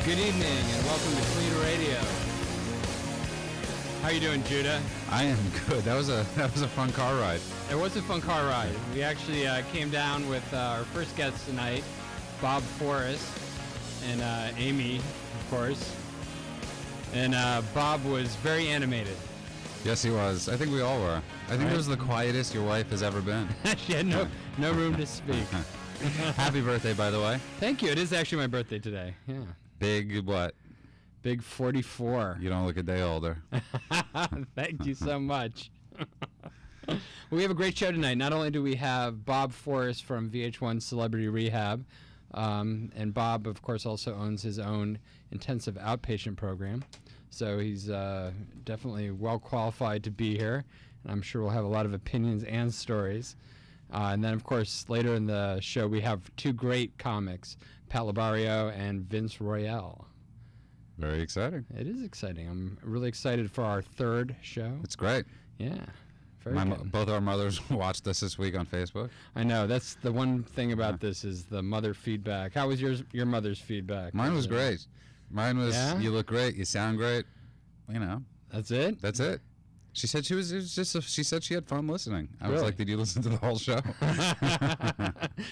Good evening and welcome to KLEAN Radio. How you doing, Judah? I am good. That was a fun car ride. It was a fun car ride. We actually came down with our first guests tonight, Bob Forrest and Amy, of course. And Bob was very animated. Yes, he was. I think we all were. I think it was the quietest your wife has ever been. She had no room to speak. Happy birthday, by the way. Thank you. It is actually my birthday today. Yeah. Big what? Big 44. You don't look a day older. Thank you so much. We have a great show tonight. Not only do we have Bob Forrest from VH1 Celebrity Rehab, and Bob, of course, also owns his own intensive outpatient program. So he's definitely well qualified to be here. And I'm sure we'll have a lot of opinions and stories. And then, of course, later in the show, we have two great comics, Pat Leborio and Vince Royale. Very exciting. It is exciting. I'm really excited for our third show. It's great. Yeah. Very good. Both our mothers watched us this week on Facebook. I know. That's the one thing about this is the mother feedback. How was your mother's feedback? Mine was great. Mine was, you look great, you sound great. You know. That's it? That's it. She said she said she had fun listening. I was Really? like, did you listen to the whole show?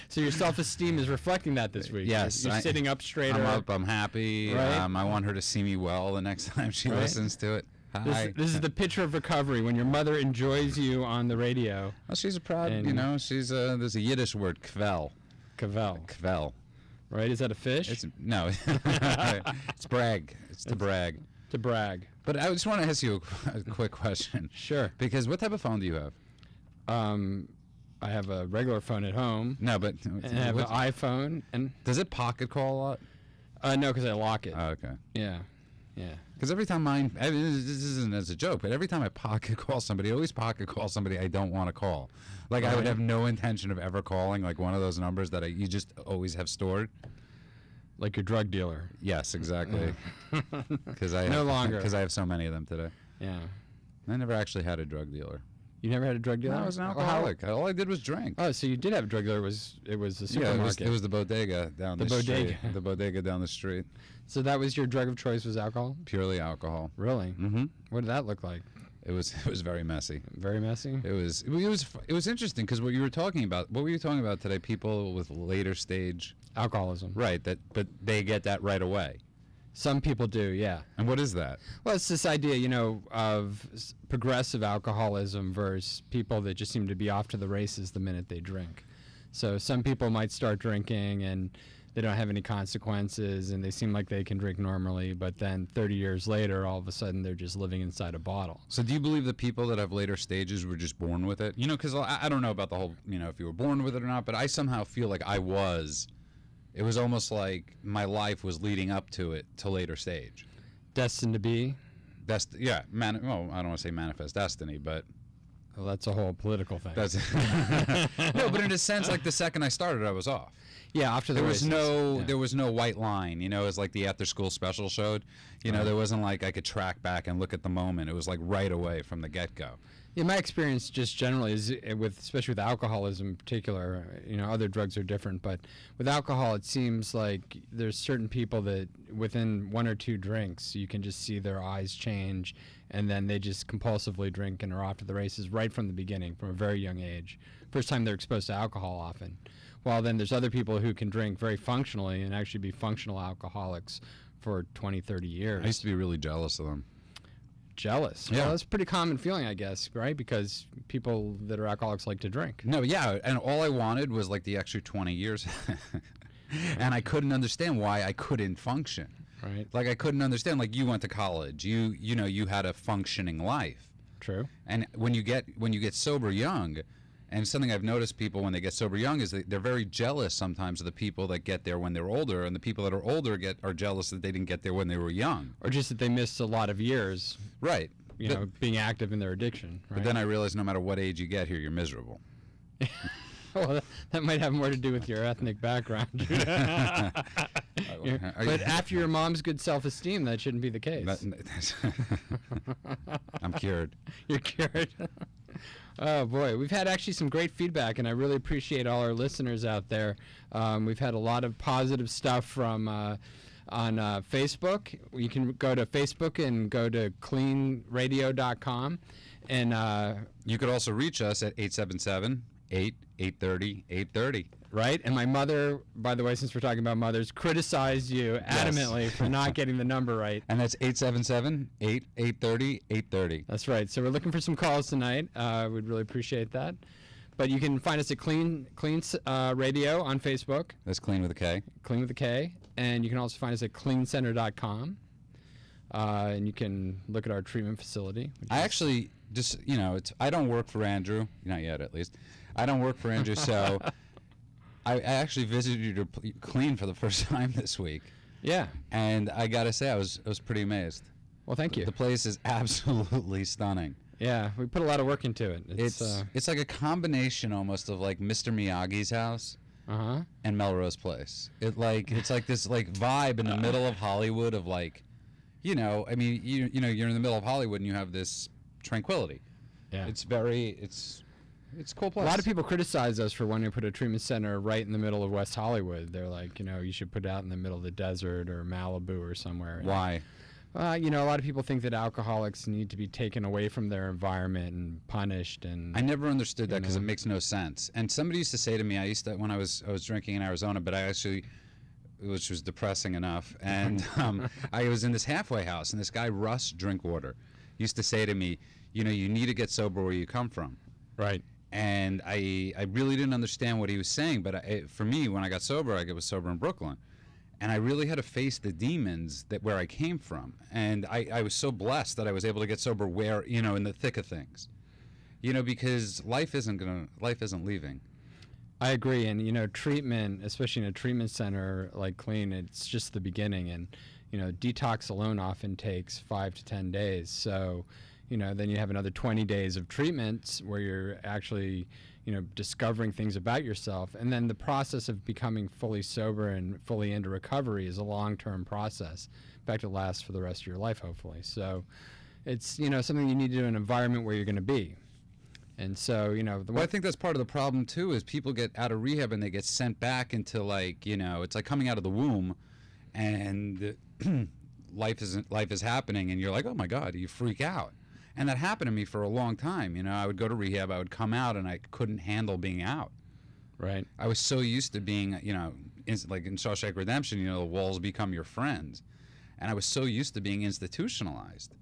So your self-esteem is reflecting that this week. Yes. You're sitting up straighter. I'm up, I'm happy. Right? I want her to see me well the next time she listens to it. Hi. This is the picture of recovery when your mother enjoys you on the radio. Well, she's a proud, she's there's a Yiddish word, kvel. Kvel. Kvel. Right? Is that a fish? No. It's brag. It's to brag. To brag. But I just want to ask you a quick question. Sure. Because what type of phone do you have? I have a regular phone at home. No, but... And I have an iPhone. And does it pocket call a lot? No, because I lock it. Oh, okay. Yeah. Yeah. Because every time this isn't as a joke, but every time I pocket call somebody, I always pocket call somebody I don't want to call. Like, I would have no intention of ever calling, like, one of those numbers that you just always have stored. Like your drug dealer. Yes, exactly. Because I have so many of them today. Yeah. I never actually had a drug dealer. You never had a drug dealer? No, I was an alcoholic. All I did was drink. Oh, so you did have a drug dealer. It was a supermarket. Yeah, it was the bodega down the street. The bodega down the street. So that was your drug of choice, was alcohol? Purely alcohol. Really? Mm-hmm. What did that look like? It was very messy. Very messy? It was interesting because what you were talking about. What were you talking about today? People with later stage alcoholism. Right. But they get that right away. Some people do, yeah. And what is that? Well, it's this idea, of progressive alcoholism versus people that just seem to be off to the races the minute they drink. So some people might start drinking and they don't have any consequences and they seem like they can drink normally, but then 30 years later, all of a sudden, they're just living inside a bottle. So do you believe that people that have later stages were just born with it? Because I don't know about the whole, if you were born with it or not, but I somehow feel like I was. It was almost like my life was leading up to it, to later stage. Destined to be? Yeah. I don't want to say manifest destiny, but... Well, that's a whole political thing. No, but in a sense, like the second I started, I was off. Yeah, after the races. There was no white line, as like the after school special showed. There wasn't like I could track back and look at the moment. It was like right away from the get-go. Yeah, my experience just generally is especially with alcoholism in particular, other drugs are different, but with alcohol it seems like there's certain people that within one or two drinks you can just see their eyes change and then they just compulsively drink and are off to the races right from the beginning, from a very young age. First time they're exposed to alcohol often. While then there's other people who can drink very functionally and actually be functional alcoholics for 20, 30 years. I used to be really jealous of them. Jealous? Yeah. Well, that's a pretty common feeling, I guess, right? Because people that are alcoholics like to drink. No, yeah, and all I wanted was like the extra 20 years. And I couldn't understand why I couldn't function. Right. Like I couldn't understand, like you went to college, you had a functioning life. True. And when you get sober young, and something I've noticed people when they get sober young is they're very jealous sometimes of the people that get there when they're older, and the people that are older are jealous that they didn't get there when they were young. Or just that they missed a lot of years. Right. Being active in their addiction. Right? But then I realized no matter what age you get here, you're miserable. Well, that might have more to do with your ethnic background. But after your mom's good self-esteem, that shouldn't be the case. I'm cured. You're cured. Oh, boy. We've had actually some great feedback, and I really appreciate all our listeners out there. We've had a lot of positive stuff from on Facebook. You can go to Facebook and go to KLEANradio.com. And you could also reach us at 877-830-830. Right? And my mother, by the way, since we're talking about mothers, criticized you adamantly for not getting the number right. And that's 877-830-830. That's right. So we're looking for some calls tonight. We'd really appreciate that. But you can find us at Klean Radio on Facebook. That's Klean with a K. Klean with a K. And you can also find us at KleanCenter.com. And you can look at our treatment facility. I actually just, I don't work for Andrew. Not yet, at least. I don't work for Andrew, so I actually visited you to Klean for the first time this week. Yeah. And I got to say, I was pretty amazed. Well, thank you. The place is absolutely stunning. Yeah, we put a lot of work into it. It's like a combination almost of like Mr. Miyagi's house and Melrose Place. It's like this like vibe in the middle of Hollywood of like, you're in the middle of Hollywood and you have this tranquility. Yeah. It's a cool place. A lot of people criticize us for wanting to put a treatment center right in the middle of West Hollywood. They're like, you should put it out in the middle of the desert or Malibu or somewhere. Why? A lot of people think that alcoholics need to be taken away from their environment and punished. And I never understood that because it makes no sense. And somebody used to say to me, when I was drinking in Arizona, but which was depressing enough, and I was in this halfway house, and this guy, Russ Drinkwater, used to say to me, you need to get sober where you come from. Right. And I really didn't understand what he was saying, but for me, when I got sober, I was sober in Brooklyn. And I really had to face the demons where I came from. And I was so blessed that I was able to get sober where, in the thick of things. Because life isn't leaving. I agree. And, treatment, especially in a treatment center like Klean, it's just the beginning. And, detox alone often takes 5 to 10 days. So, then you have another 20 days of treatments where you're actually, discovering things about yourself. And then the process of becoming fully sober and fully into recovery is a long-term process. In fact, it lasts for the rest of your life, hopefully. So it's, something you need to do in an environment where you're going to be. And so, I think that's part of the problem, too, is people get out of rehab and they get sent back into, it's like coming out of the womb and life is happening and you're like, oh, my God, you freak out. And that happened to me for a long time. I would go to rehab, I would come out, and I couldn't handle being out. Right. I was so used to being, like in Shawshank Redemption, the walls become your friends. And I was so used to being institutionalized.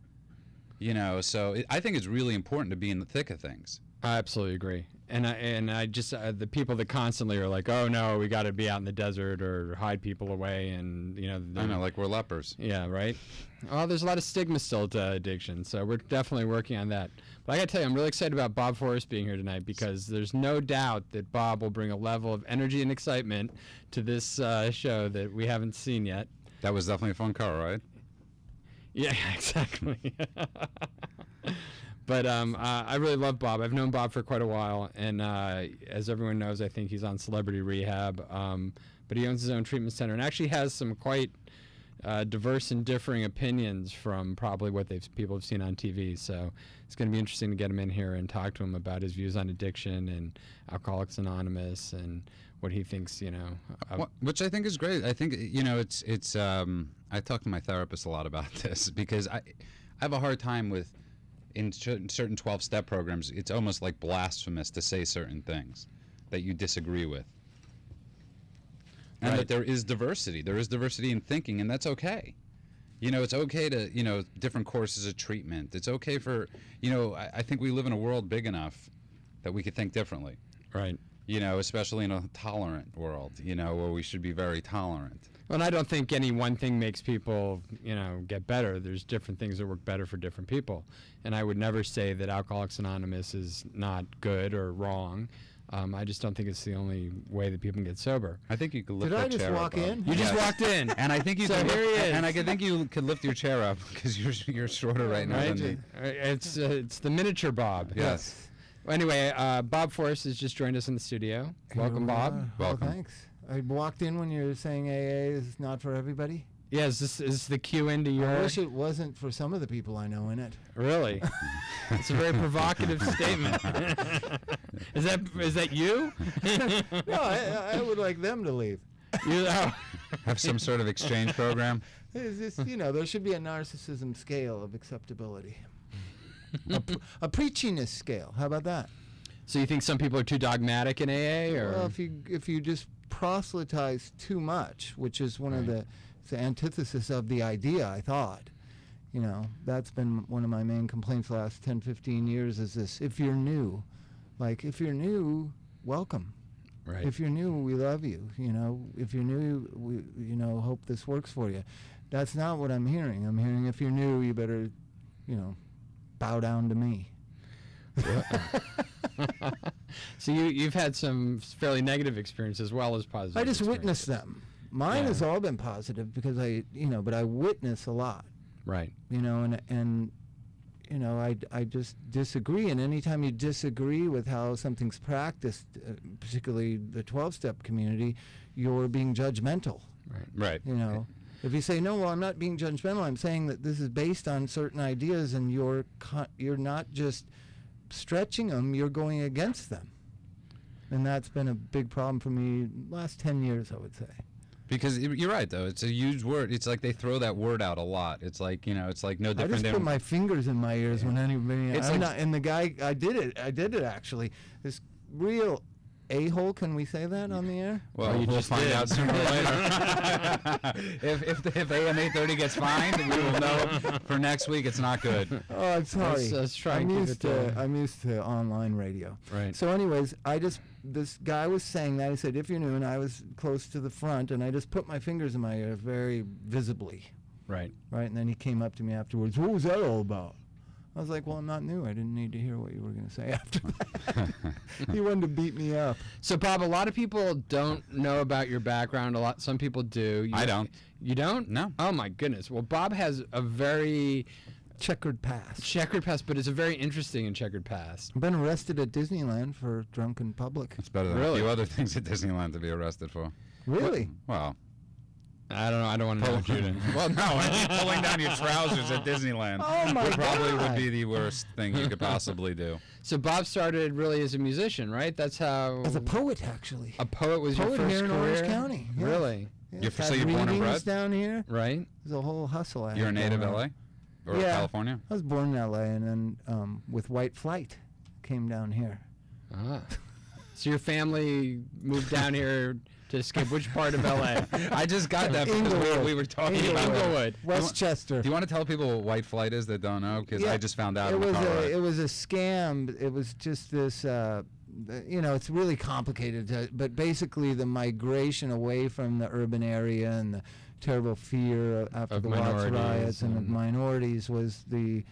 So I think it's really important to be in the thick of things. I absolutely agree. And I just the people that constantly are like, oh no, we got to be out in the desert or hide people away, and I know, like we're lepers. Yeah, right. Well, there's a lot of stigma still to addiction, so we're definitely working on that. But I got to tell you, I'm really excited about Bob Forrest being here tonight because there's no doubt that Bob will bring a level of energy and excitement to this show that we haven't seen yet. That was definitely a fun car, right? Yeah, exactly. But I really love Bob. I've known Bob for quite a while, and as everyone knows, I think he's on Celebrity Rehab. But he owns his own treatment center and actually has some quite diverse and differing opinions from probably what people have seen on TV. So it's going to be interesting to get him in here and talk to him about his views on addiction and Alcoholics Anonymous and what he thinks, which I think is great. I think, it's I talk to my therapist a lot about this because I have a hard time with, in certain 12-step programs, it's almost like blasphemous to say certain things that you disagree with. And that there is diversity. There is diversity in thinking, and that's okay. It's okay to, different courses of treatment. It's okay for, I think we live in a world big enough that we could think differently. Right. Especially in a tolerant world, where we should be very tolerant. Well, and I don't think any one thing makes people, get better. There's different things that work better for different people. And I would never say that Alcoholics Anonymous is not good or wrong. I just don't think it's the only way that people can get sober. I think you could lift Did that I just chair walk up. in? You just walked in. And I think you So could here he is. And I think you could lift your chair up because you're shorter right now Right? than me. It's the miniature Bob. Yes. Well, anyway, Bob Forrest has just joined us in the studio. Welcome, Bob. Welcome. Oh, thanks. I walked in when you were saying AA is not for everybody. Yeah, is this the cue into your... I wish it wasn't for some of the people I know in it. Really? It's a very provocative statement. Is that you? No, I would like them to leave. You, Have some sort of exchange program. Is this, there should be a narcissism scale of acceptability. A preachiness scale. How about that? So you think some people are too dogmatic in AA, or? Well, if you just proselytize too much, which is one of the antithesis of the idea, I thought. That's been one of my main complaints the last 10, 15 years is this: if you're new, if you're new, welcome. Right. If you're new, we love you. If you're new, we hope this works for you. That's not what I'm hearing. I'm hearing if you're new, you better, bow down to me. So you've had some fairly negative experiences as well as positive. I just witnessed them. Mine has all been positive because but I witness a lot. Right. And I just disagree. And anytime you disagree with how something's practiced, particularly the 12-step community, you're being judgmental. Right. If you say, no, well, I'm not being judgmental, I'm saying that this is based on certain ideas, and you're not just stretching them, you're going against them. And that's been a big problem for me last 10 years, I would say. Because you're right, though. It's a huge word. It's like they throw that word out a lot. It's like, it's like no different than... I just put my fingers in my ears when anybody... and the guy, I did it actually. This real a-hole, can we say that on the air? Well, we'll find out sooner or later. if AM 830 gets fined, we will know for next week it's not good. Oh, I'm sorry. Let's try I'm and used to online radio. Right. So anyways, this guy was saying that. He said, if you're new, and I was close to the front, and I just put my fingers in my ear very visibly. Right. Right, and then he came up to me afterwards, what was that all about? I was like, well, I'm not new. I didn't need to hear what you were going to say after that. He wanted to beat me up. So, Bob, a lot of people don't know about your background. Some people do. I don't. You don't? No. Oh, my goodness. Well, Bob has a very... checkered past. Checkered past, but it's a very interesting and checkered past. I've been arrested at Disneyland for drunken public. It's better than a few other things at Disneyland to be arrested for. Really? Well... I don't know. I don't want to know, Judah. Well, no, pulling down your trousers at Disneyland probably would be the worst thing you could possibly do. So Bob started really as a musician, right? That's how... As a poet, actually. A poet was your first here in career? Orange County. Yeah. Really? Yeah, So you're born and bred? down here. Right. There's a whole hustle. You're a native LA? Or California? I was born in LA, and then with White Flight, came down here. Ah. So your family moved down here to escape which part of LA? I just got that because we were talking about Inglewood. Westchester. Do you want to tell people what White Flight is that don't know? Because I just found out. It was a scam. It was just this. It's really complicated. But basically, the migration away from the urban area and the terrible fear after the Watts riots and the minorities was the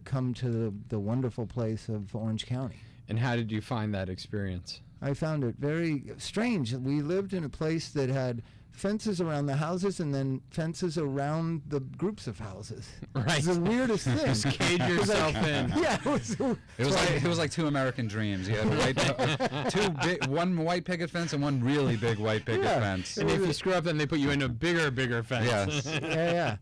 come to the wonderful place of Orange County. And how did you find that experience? I found it very strange. We lived in a place that had fences around the houses and then fences around the groups of houses. Right. It's the weirdest thing. Just cage yourself in. Yeah. It was like two American dreams. You had one white picket fence and one really big white picket fence. And if you screw up, then they put you in a bigger fence. Yes. Yeah.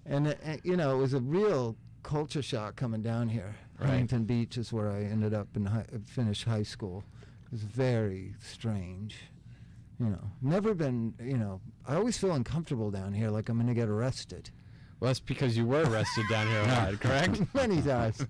And it was a real culture shock coming down here. Right. Huntington Beach is where I ended up and finished high school. It was very strange. Never been, I always feel uncomfortable down here, like I'm going to get arrested. Well, that's because you were arrested down here a lot, correct? Many times.